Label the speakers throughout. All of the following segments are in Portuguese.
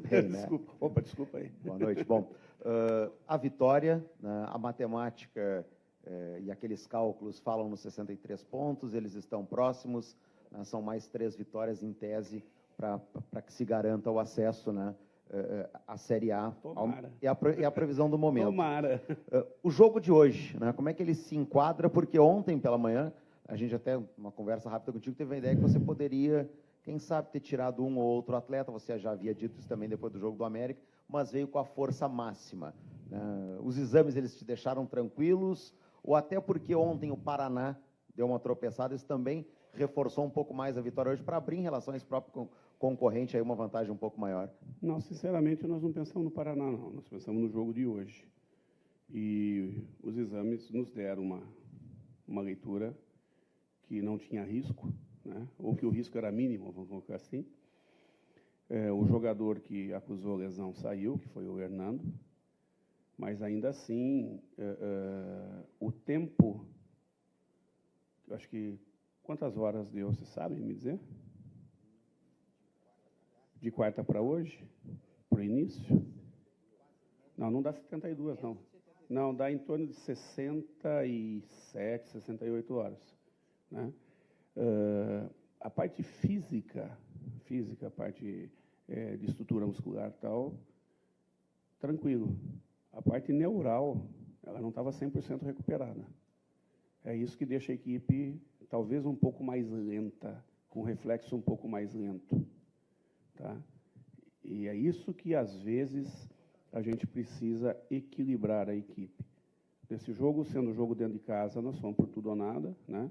Speaker 1: também, né?
Speaker 2: Desculpa. Opa, desculpa aí.
Speaker 1: Boa noite. Bom, a vitória, né, a matemática e aqueles cálculos falam nos 63 pontos, eles estão próximos, né, são mais 3 vitórias em tese para que se garanta o acesso, né, à Série A.
Speaker 2: Tomara.
Speaker 1: E a previsão do momento.
Speaker 2: Tomara.
Speaker 1: O jogo de hoje, né, como é que ele se enquadra? Porque ontem pela manhã, a gente até, uma conversa rápida contigo, teve a ideia que você poderia, quem sabe, ter tirado um ou outro atleta, você já havia dito isso também depois do jogo do América, mas veio com a força máxima. Os exames, eles te deixaram tranquilos, ou até porque ontem o Paraná deu uma tropeçada, isso também reforçou um pouco mais a vitória hoje para abrir em relação a esse próprio concorrente aí uma vantagem um pouco maior?
Speaker 2: Não, sinceramente, nós não pensamos no Paraná, não. Nós pensamos no jogo de hoje. E os exames nos deram uma leitura que não tinha risco, né? Ou que o risco era mínimo, vamos colocar assim. O jogador que acusou a lesão saiu, que foi o Hernando, mas ainda assim, o tempo, eu acho que, quantas horas deu, você sabe me dizer? De quarta para hoje? Para o início? Não, não dá 72, não. Não, dá em torno de 67, 68 horas. Né? A parte física, a parte de estrutura muscular e tal, tranquilo. A parte neural, ela não estava 100% recuperada. É isso que deixa a equipe talvez um pouco mais lenta, com reflexo um pouco mais lento. Tá? E é isso que, às vezes, a gente precisa equilibrar a equipe. Esse jogo, sendo jogo dentro de casa, nós fomos por tudo ou nada, né?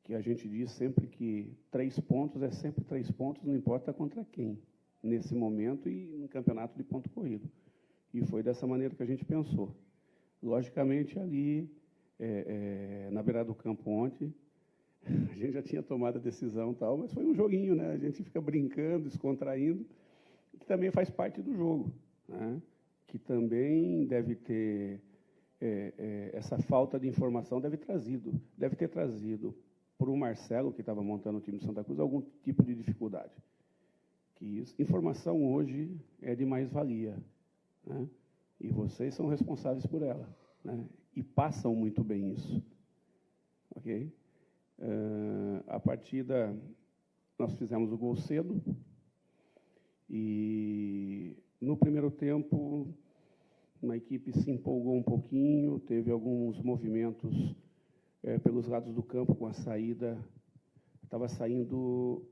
Speaker 2: Que a gente diz sempre que 3 pontos é sempre 3 pontos, não importa contra quem, nesse momento e no campeonato de ponto corrido. E foi dessa maneira que a gente pensou. Logicamente, ali, na beirada do campo ontem, a gente já tinha tomado a decisão e tal, mas foi um joguinho, né? A gente fica brincando, descontraindo, que também faz parte do jogo, né? Que também deve ter, essa falta de informação deve ter trazido para o Marcelo, que estava montando o time de Santa Cruz, algum tipo de dificuldade. Que informação hoje é de mais-valia, né? E vocês são responsáveis por ela, né? E passam muito bem isso. Ok? A partida, nós fizemos o gol cedo, e no primeiro tempo, a equipe se empolgou um pouquinho, teve alguns movimentos pelos lados do campo com a saída. Estava saindo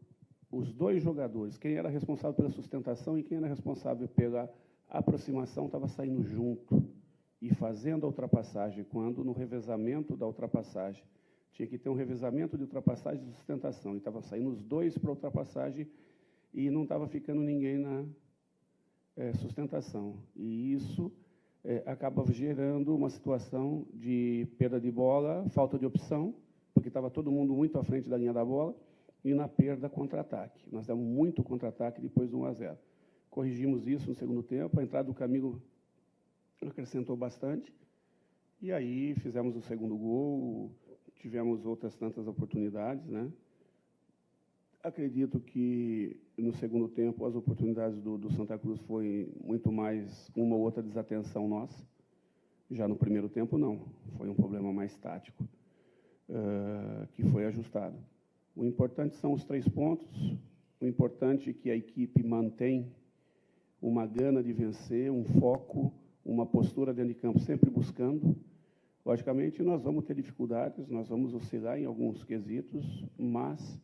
Speaker 2: os 2 jogadores, quem era responsável pela sustentação e quem era responsável pela aproximação, estava saindo junto e fazendo a ultrapassagem, quando no revezamento da ultrapassagem tinha que ter um revezamento de ultrapassagem e sustentação, e estava saindo os 2 para a ultrapassagem e não estava ficando ninguém na sustentação. E isso acaba gerando uma situação de perda de bola, falta de opção, porque estava todo mundo muito à frente da linha da bola, e na perda, contra-ataque. Nós demos muito contra-ataque depois do 1-0. Corrigimos isso no segundo tempo, a entrada do Camilo acrescentou bastante, e aí fizemos o segundo gol, tivemos outras tantas oportunidades, né? Acredito que, no segundo tempo, as oportunidades do Santa Cruz foi muito mais uma ou outra desatenção nossa. Já no primeiro tempo, não. Foi um problema mais tático, que foi ajustado. O importante são os 3 pontos. O importante é que a equipe mantém uma gana de vencer, um foco, uma postura dentro de campo, sempre buscando. Logicamente, nós vamos ter dificuldades, nós vamos oscilar em alguns quesitos, mas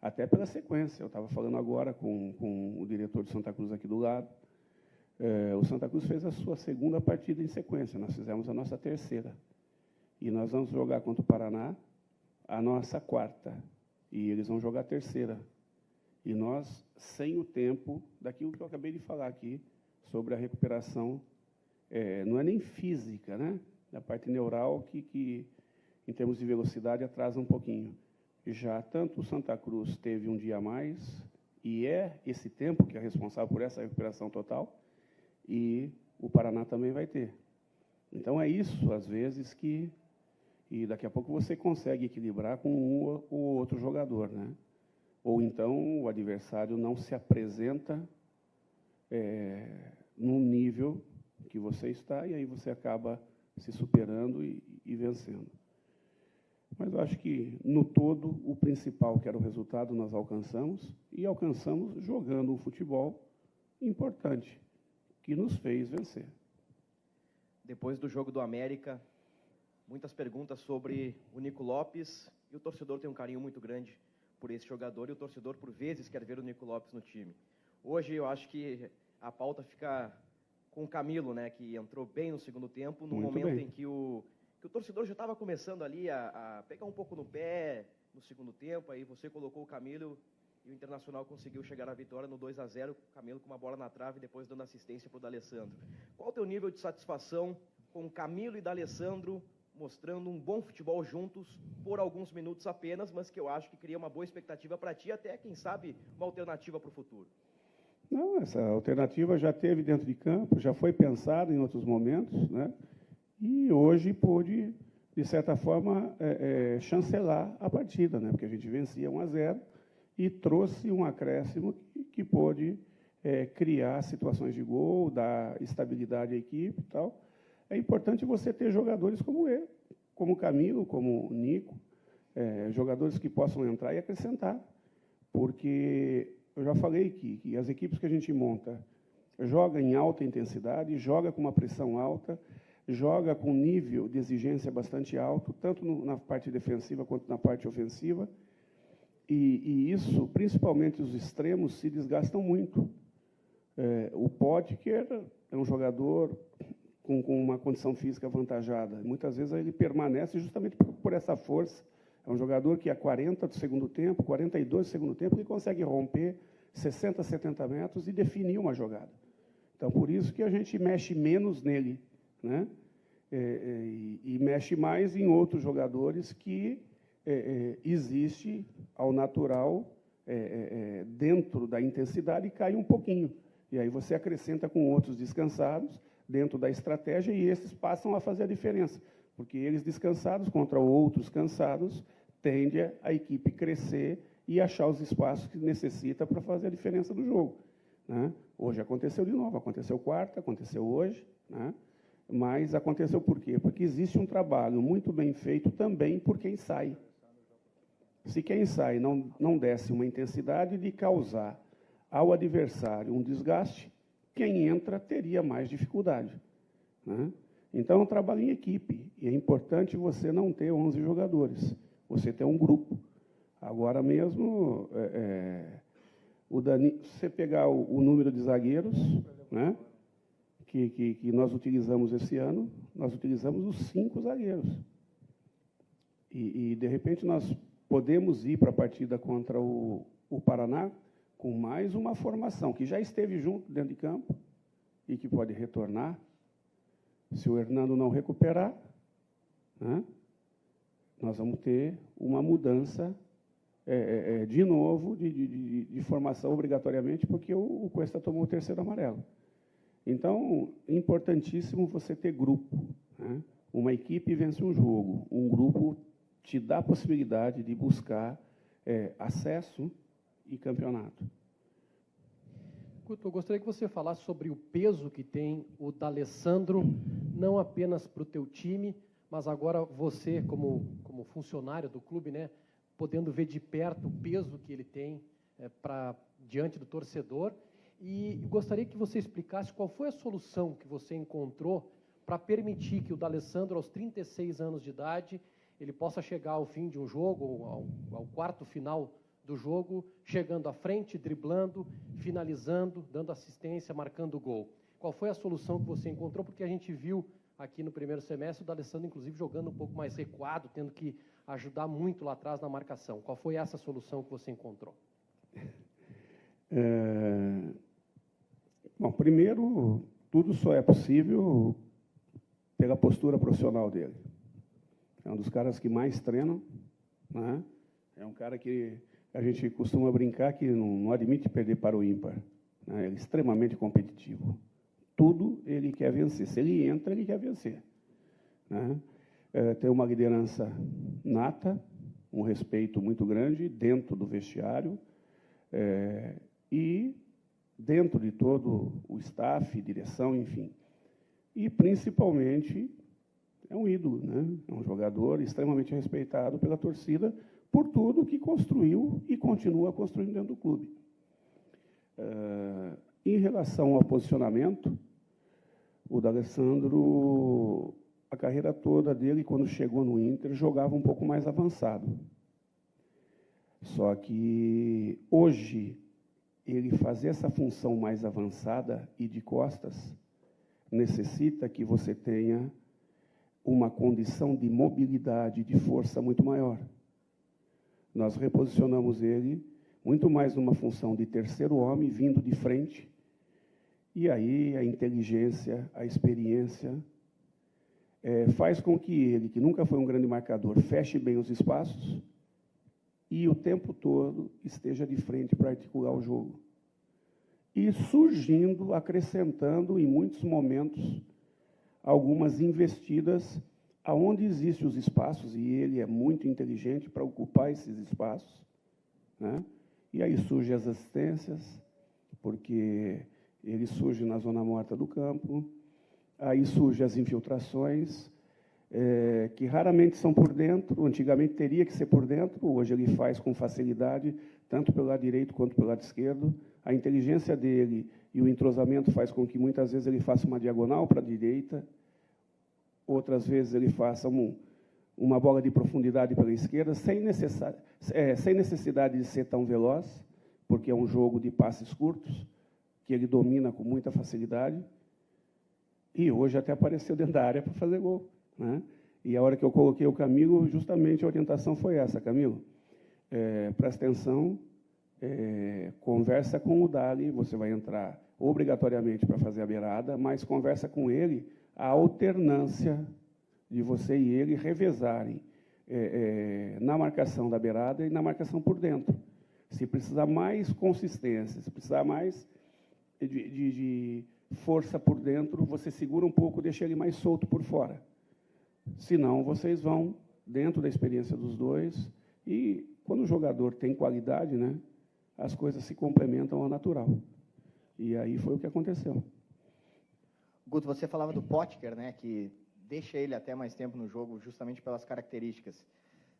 Speaker 2: até pela sequência. Eu estava falando agora com o diretor de Santa Cruz aqui do lado. O Santa Cruz fez a sua 2ª partida em sequência, nós fizemos a nossa 3ª. E nós vamos jogar contra o Paraná a nossa 4ª. E eles vão jogar a 3ª. E nós, sem o tempo, daquilo que eu acabei de falar aqui, sobre a recuperação, não é nem física, né? Da parte neural, que em termos de velocidade, atrasa um pouquinho. Já tanto o Santa Cruz teve um dia a mais, e esse tempo que é responsável por essa recuperação total, e o Paraná também vai ter. Então, é isso, às vezes, e daqui a pouco você consegue equilibrar com um ou outro jogador, né? Ou então o adversário não se apresenta num nível que você está, e aí você acaba se superando e vencendo. Mas eu acho que, no todo, o principal, que era o resultado, nós alcançamos, e alcançamos jogando um futebol importante, que nos fez vencer.
Speaker 3: Depois do jogo do América, muitas perguntas sobre o Nico Lopes, e o torcedor tem um carinho muito grande por esse jogador, e o torcedor, por vezes, quer ver o Nico Lopes no time. Hoje, eu acho que a pauta fica com o Camilo, né, que entrou bem no segundo tempo, no momento em que o torcedor já estava começando ali a pegar um pouco no pé no segundo tempo, aí você colocou o Camilo e o Internacional conseguiu chegar à vitória no 2-0, o Camilo com uma bola na trave e depois dando assistência para o D'Alessandro. Qual o teu nível de satisfação com Camilo e D'Alessandro mostrando um bom futebol juntos por alguns minutos apenas, mas que eu acho que cria uma boa expectativa para ti, até, quem sabe, uma alternativa para o futuro?
Speaker 2: Não, essa alternativa já teve dentro de campo, já foi pensada em outros momentos, né? E hoje pôde, de certa forma, chancelar a partida, né? Porque a gente vencia 1-0 e trouxe um acréscimo que pôde criar situações de gol, dar estabilidade à equipe e tal. É importante você ter jogadores como ele, como o Camilo, como o Nico, jogadores que possam entrar e acrescentar, porque eu já falei que as equipes que a gente monta joga em alta intensidade, joga com uma pressão alta, joga com nível de exigência bastante alto, tanto na parte defensiva quanto na parte ofensiva, e isso, principalmente os extremos, se desgastam muito. O Potker é um jogador com uma condição física avantajada. Muitas vezes ele permanece justamente por essa força. É um jogador que a 40 do segundo tempo, 42 do segundo tempo, ele consegue romper 60, 70 metros e definir uma jogada. Então, por isso que a gente mexe menos nele, né? E mexe mais em outros jogadores que existe ao natural, dentro da intensidade, e cai um pouquinho. E aí você acrescenta com outros descansados, dentro da estratégia, e esses passam a fazer a diferença. Porque eles descansados contra outros cansados, tende a equipe crescer e achar os espaços que necessita para fazer a diferença do jogo, né? Hoje aconteceu de novo, aconteceu quarta, aconteceu hoje, né? Mas aconteceu por quê? Porque existe um trabalho muito bem feito também por quem sai. Se quem sai não desse uma intensidade de causar ao adversário um desgaste, quem entra teria mais dificuldade, né? Então, é um trabalho em equipe, e é importante você não ter 11 jogadores, você ter um grupo. Agora mesmo, o Dani, se você pegar o número de zagueiros, né, que nós utilizamos esse ano, nós utilizamos os 5 zagueiros. E de repente, nós podemos ir para a partida contra o Paraná com mais uma formação, que já esteve junto dentro de campo e que pode retornar. Se o Hernando não recuperar, né, nós vamos ter uma mudança de novo de formação obrigatoriamente, porque o Cuesta tomou o 3º amarelo. Então, é importantíssimo você ter grupo, né? Uma equipe vence um jogo, um grupo te dá a possibilidade de buscar acesso e campeonato.
Speaker 4: Couto, eu gostaria que você falasse sobre o peso que tem o D'Alessandro, não apenas para o teu time, mas agora você, como funcionário do clube, né, podendo ver de perto o peso que ele tem diante do torcedor. E gostaria que você explicasse qual foi a solução que você encontrou para permitir que o D'Alessandro, aos 36 anos de idade, ele possa chegar ao fim de um jogo, ao quarto final do jogo, chegando à frente, driblando, finalizando, dando assistência, marcando gol. Qual foi a solução que você encontrou? Porque a gente viu aqui no primeiro semestre o D'Alessandro, inclusive, jogando um pouco mais recuado, tendo que ajudar muito lá atrás na marcação. Qual foi essa solução que você encontrou?
Speaker 2: Bom, primeiro, tudo só é possível pela postura profissional dele. É um dos caras que mais treinam, né? É um cara que a gente costuma brincar que não admite perder para o ímpar, né? Ele é extremamente competitivo. Tudo ele quer vencer. Se ele entra, ele quer vencer, né? Tem uma liderança nata, um respeito muito grande dentro do vestiário, e dentro de todo o staff, direção, enfim. E, principalmente, é um ídolo, né? É um jogador extremamente respeitado pela torcida por tudo que construiu e continua construindo dentro do clube. Em relação ao posicionamento, o D'Alessandro, a carreira toda dele, quando chegou no Inter, jogava um pouco mais avançado. Só que hoje, ele fazer essa função mais avançada e de costas, necessita que você tenha uma condição de mobilidade, de força muito maior. Nós reposicionamos ele muito mais numa função de terceiro homem, vindo de frente, e aí a inteligência, a experiência, faz com que ele, que nunca foi um grande marcador, feche bem os espaços e o tempo todo esteja de frente para articular o jogo. E surgindo, acrescentando, em muitos momentos, algumas investidas aonde existem os espaços, e ele é muito inteligente para ocupar esses espaços, né? E aí surgem as assistências, porque ele surge na zona morta do campo, aí surgem as infiltrações, que raramente são por dentro, antigamente teria que ser por dentro, hoje ele faz com facilidade, tanto pelo lado direito quanto pelo lado esquerdo. A inteligência dele e o entrosamento faz com que muitas vezes ele faça uma diagonal para a direita, outras vezes ele faça uma bola de profundidade pela esquerda, sem necessidade de ser tão veloz, porque é um jogo de passes curtos, que ele domina com muita facilidade, e hoje até apareceu dentro da área para fazer gol, né? E a hora que eu coloquei o Camilo, justamente a orientação foi essa: Camilo, presta atenção, conversa com o Dali, você vai entrar obrigatoriamente para fazer a beirada, mas conversa com ele a alternância de você e ele revezarem na marcação da beirada e na marcação por dentro. Se precisar mais consistência, se precisar mais de força por dentro, você segura um pouco, deixa ele mais solto por fora. Senão, vocês vão dentro da experiência dos dois, e quando o jogador tem qualidade, né, as coisas se complementam ao natural. E aí foi o que aconteceu.
Speaker 5: Guto, você falava do Potker, né, que deixa ele até mais tempo no jogo justamente pelas características.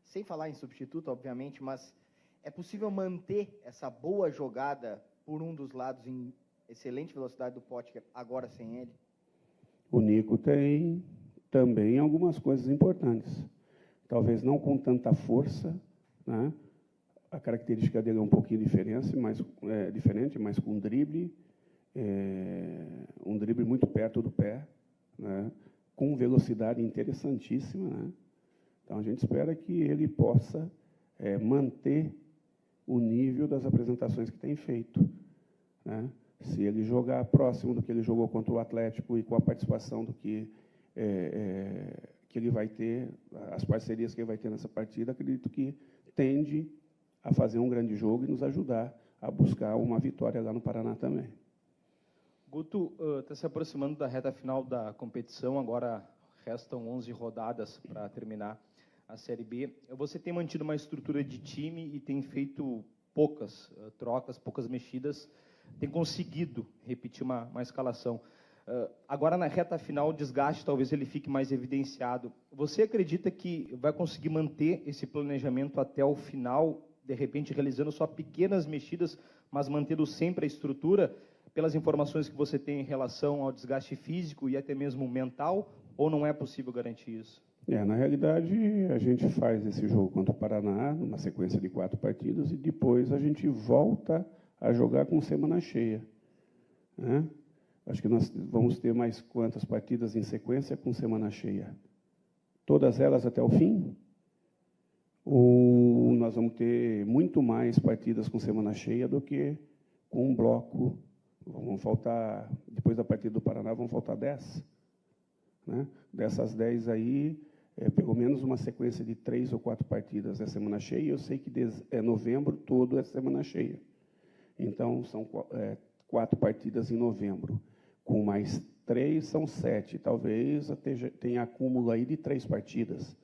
Speaker 5: Sem falar em substituto, obviamente, mas é possível manter essa boa jogada por um dos lados em excelente velocidade do Potker, agora sem ele?
Speaker 2: O Nico tem também algumas coisas importantes. Talvez não com tanta força, né? A característica dele é um pouquinho diferente, mas com drible, um drible muito perto do pé, né? Com velocidade interessantíssima, né? Então, a gente espera que ele possa manter o nível das apresentações que tem feito, né? Se ele jogar próximo do que ele jogou contra o Atlético e com a participação do que ele vai ter, as parcerias que ele vai ter nessa partida, acredito que tende a fazer um grande jogo e nos ajudar a buscar uma vitória lá no Paraná também.
Speaker 6: Guto, está se aproximando da reta final da competição, agora restam 11 rodadas para terminar a Série B. Você tem mantido uma estrutura de time e tem feito poucas trocas, poucas mexidas, tem conseguido repetir uma escalação. Agora, na reta final, o desgaste talvez ele fique mais evidenciado. Você acredita que vai conseguir manter esse planejamento até o final, de repente realizando só pequenas mexidas, mas mantendo sempre a estrutura, pelas informações que você tem em relação ao desgaste físico e até mesmo mental, ou não é possível garantir isso?
Speaker 2: Na realidade, a gente faz esse jogo contra o Paraná, numa sequência de 4 partidas, e depois a gente volta a jogar com semana cheia, né? Acho que nós vamos ter mais quantas partidas em sequência com semana cheia? Todas elas até o fim? Ou nós vamos ter muito mais partidas com semana cheia do que com um bloco? Vão faltar, depois da partida do Paraná, vão faltar 10. Né? Dessas 10 aí, pelo menos uma sequência de 3 ou 4 partidas é semana cheia. Eu sei que novembro todo é semana cheia. Então, são 4 partidas em novembro. Com mais 3, são 7. Talvez tenha acúmulo aí de 3 partidas.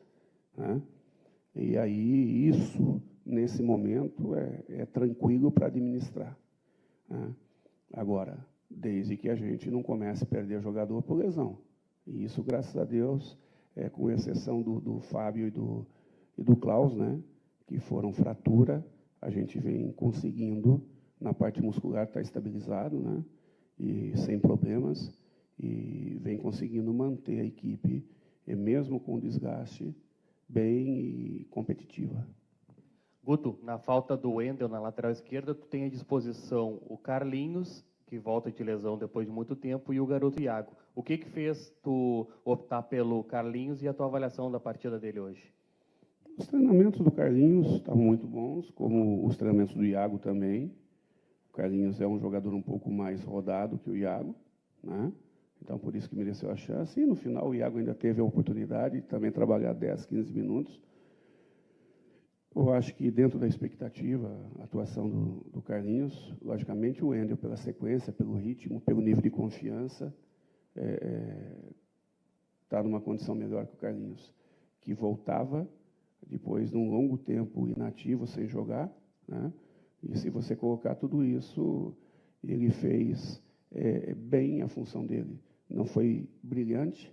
Speaker 2: Né? E aí, isso, nesse momento, é tranquilo para administrar. Né? Agora, desde que a gente não comece a perder jogador por lesão. E isso, graças a Deus, com exceção do Fábio e do Klaus, né, que foram fratura, a gente vem conseguindo, na parte muscular está estabilizado, né, e sem problemas, e vem conseguindo manter a equipe, mesmo com desgaste, bem e competitiva.
Speaker 7: Guto, na falta do Wendel na lateral esquerda, tu tem à disposição o Carlinhos, que volta de lesão depois de muito tempo, e o garoto Iago. O que fez tu optar pelo Carlinhos e a tua avaliação da partida dele hoje?
Speaker 2: Os treinamentos do Carlinhos estavam muito bons, como os treinamentos do Iago também. O Carlinhos é um jogador um pouco mais rodado que o Iago, né? Então, por isso que mereceu a chance. E, no final, o Iago ainda teve a oportunidade de também trabalhar 10, 15 minutos. Eu acho que, dentro da expectativa, a atuação do Carlinhos, logicamente, o Wendel, pela sequência, pelo ritmo, pelo nível de confiança, está numa condição melhor que o Carlinhos, que voltava depois de um longo tempo inativo, sem jogar, né? E se você colocar tudo isso, ele fez bem a função dele. Não foi brilhante,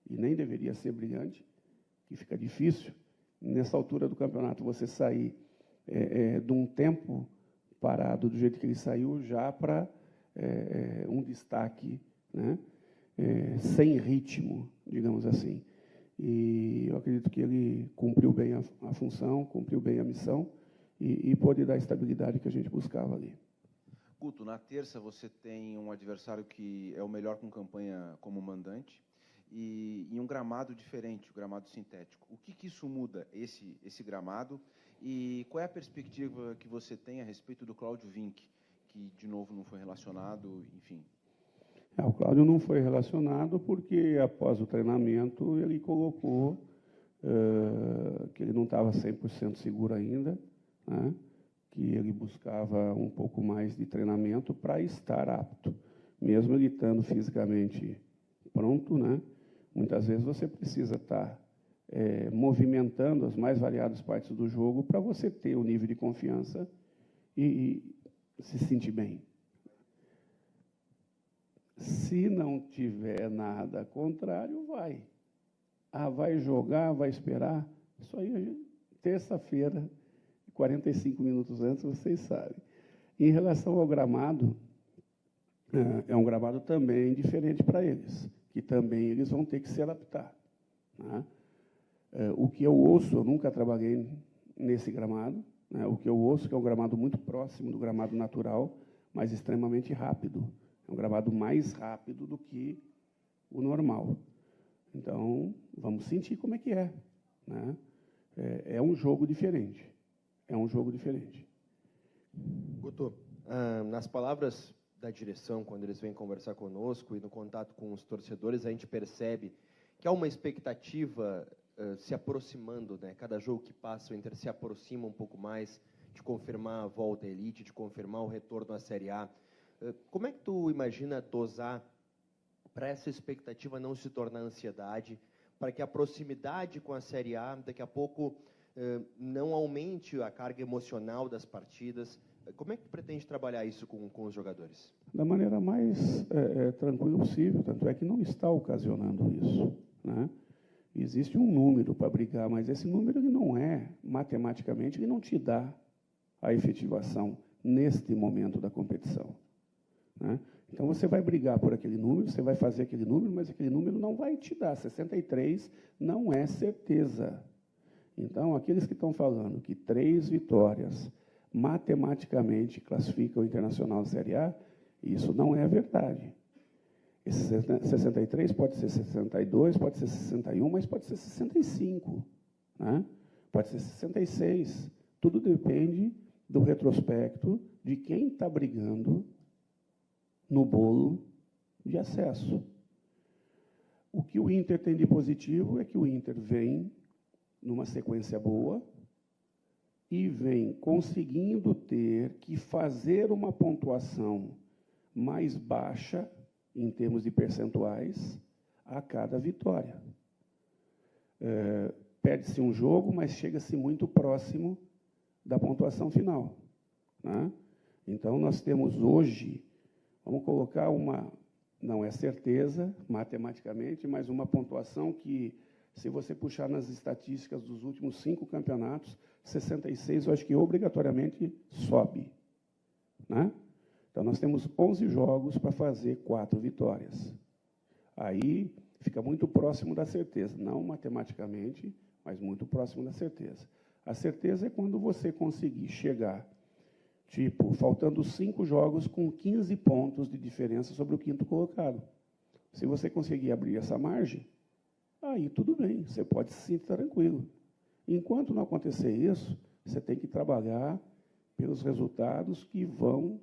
Speaker 2: e nem deveria ser brilhante, que fica difícil, nessa altura do campeonato, você sair de um tempo parado do jeito que ele saiu, já para um destaque, né? Sem ritmo, digamos assim. E eu acredito que ele cumpriu bem a função, cumpriu bem a missão e pôde dar a estabilidade que a gente buscava ali.
Speaker 8: Guto, na terça você tem um adversário que é o melhor com campanha como mandante e em um gramado diferente, o gramado sintético. O que isso muda, esse gramado, e qual é a perspectiva que você tem a respeito do Cláudio Vinck, que de novo não foi relacionado, enfim?
Speaker 2: O Cláudio não foi relacionado porque, após o treinamento, ele colocou que ele não estava 100% seguro ainda, né? Que ele buscava um pouco mais de treinamento para estar apto. Mesmo ele estando fisicamente pronto, né? Muitas vezes você precisa estar movimentando as mais variadas partes do jogo para você ter o nível de confiança e se sentir bem. Se não tiver nada contrário, vai. Vai jogar, vai esperar. Isso aí, terça-feira, 45 minutos antes, vocês sabem. Em relação ao gramado, é um gramado também diferente para eles, que também eles vão ter que se adaptar, né? O que eu ouço, eu nunca trabalhei nesse gramado, né? O que eu ouço que é um gramado muito próximo do gramado natural, mas extremamente rápido. É um gramado mais rápido do que o normal. Então, vamos sentir como é que é, né? É um jogo diferente. É um jogo diferente.
Speaker 3: Guto, nas palavras da direção, quando eles vêm conversar conosco e no contato com os torcedores, a gente percebe que há uma expectativa se aproximando, né? Cada jogo que passa, o Inter se aproxima um pouco mais de confirmar a volta à elite, de confirmar o retorno à Série A. Como é que tu imagina dosar para essa expectativa não se tornar ansiedade, para que a proximidade com a Série A, daqui a pouco, não aumente a carga emocional das partidas? Como é que tu pretende trabalhar isso com os jogadores?
Speaker 2: Da maneira mais tranquila possível, tanto é que não está ocasionando isso, né? Existe um número para brigar, mas esse número ele não matematicamente, ele não te dá a efetivação neste momento da competição, né? Então, você vai brigar por aquele número, você vai fazer aquele número, mas aquele número não vai te dar. 63 não é certeza. Então, aqueles que estão falando que 3 vitórias matematicamente classificam o Internacional na Série A, isso não é verdade. Esse 63 pode ser 62, pode ser 61, mas pode ser 65, né? Pode ser 66. Tudo depende do retrospecto de quem está brigando no bolo de acesso. O que o Inter tem de positivo é que o Inter vem numa sequência boa e vem conseguindo ter que fazer uma pontuação mais baixa, em termos de percentuais, a cada vitória. Perde-se um jogo, mas chega-se muito próximo da pontuação final, né? Então, nós temos hoje Vamos colocar uma, não é certeza matematicamente, mas uma pontuação que, se você puxar nas estatísticas dos últimos 5 campeonatos, 66 eu acho que obrigatoriamente sobe, né? Então nós temos 11 jogos para fazer 4 vitórias. Aí fica muito próximo da certeza, não matematicamente, mas muito próximo da certeza. A certeza é quando você conseguir chegar, tipo, faltando 5 jogos com 15 pontos de diferença sobre o 5º colocado. Se você conseguir abrir essa margem, aí tudo bem, você pode se sentir tranquilo. Enquanto não acontecer isso, você tem que trabalhar pelos resultados que vão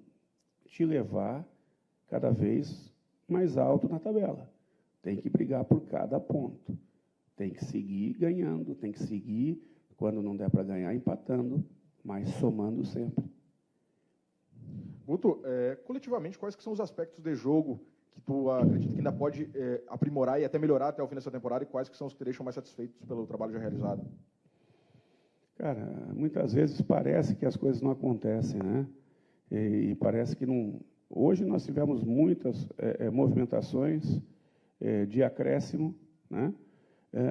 Speaker 2: te levar cada vez mais alto na tabela. Tem que brigar por cada ponto. Tem que seguir ganhando, tem que seguir, quando não der para ganhar, empatando, mas somando sempre.
Speaker 9: Guto, coletivamente, quais que são os aspectos de jogo que tu acredita que ainda pode aprimorar e até melhorar até o fim dessa temporada, e quais que são os que te deixam mais satisfeitos pelo trabalho já realizado?
Speaker 2: Cara, muitas vezes parece que as coisas não acontecem, né? E parece que não... Hoje nós tivemos muitas movimentações de acréscimo, né?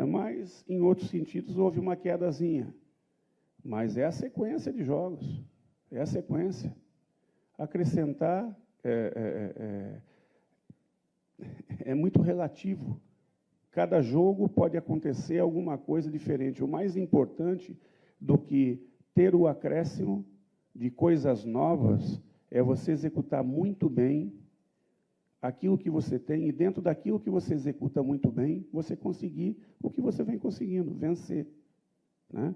Speaker 2: Mas, em outros sentidos, houve uma quedazinha. Mas é a sequência de jogos, é a sequência. Acrescentar é muito relativo. Cada jogo pode acontecer alguma coisa diferente. O mais importante do que ter o acréscimo de coisas novas é você executar muito bem aquilo que você tem, e dentro daquilo que você executa muito bem, você conseguir o que você vem conseguindo, vencer, né?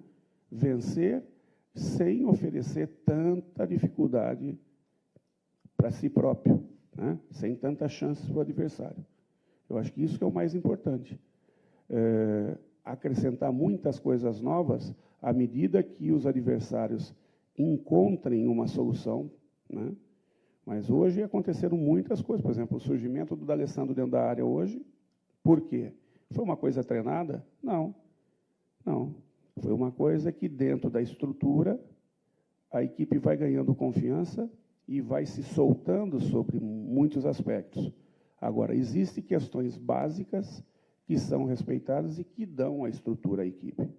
Speaker 2: Vencer sem oferecer tanta dificuldade para si próprio, né? Sem tanta chance para o adversário. Eu acho que isso que é o mais importante. Acrescentar muitas coisas novas à medida que os adversários encontrem uma solução, né? Mas hoje aconteceram muitas coisas. Por exemplo, o surgimento do D'Alessandro dentro da área hoje. Por quê? Foi uma coisa treinada? Não. Não. Foi uma coisa que, dentro da estrutura, a equipe vai ganhando confiança e vai se soltando sobre muitos aspectos. Agora, existem questões básicas que são respeitadas e que dão a estrutura à equipe.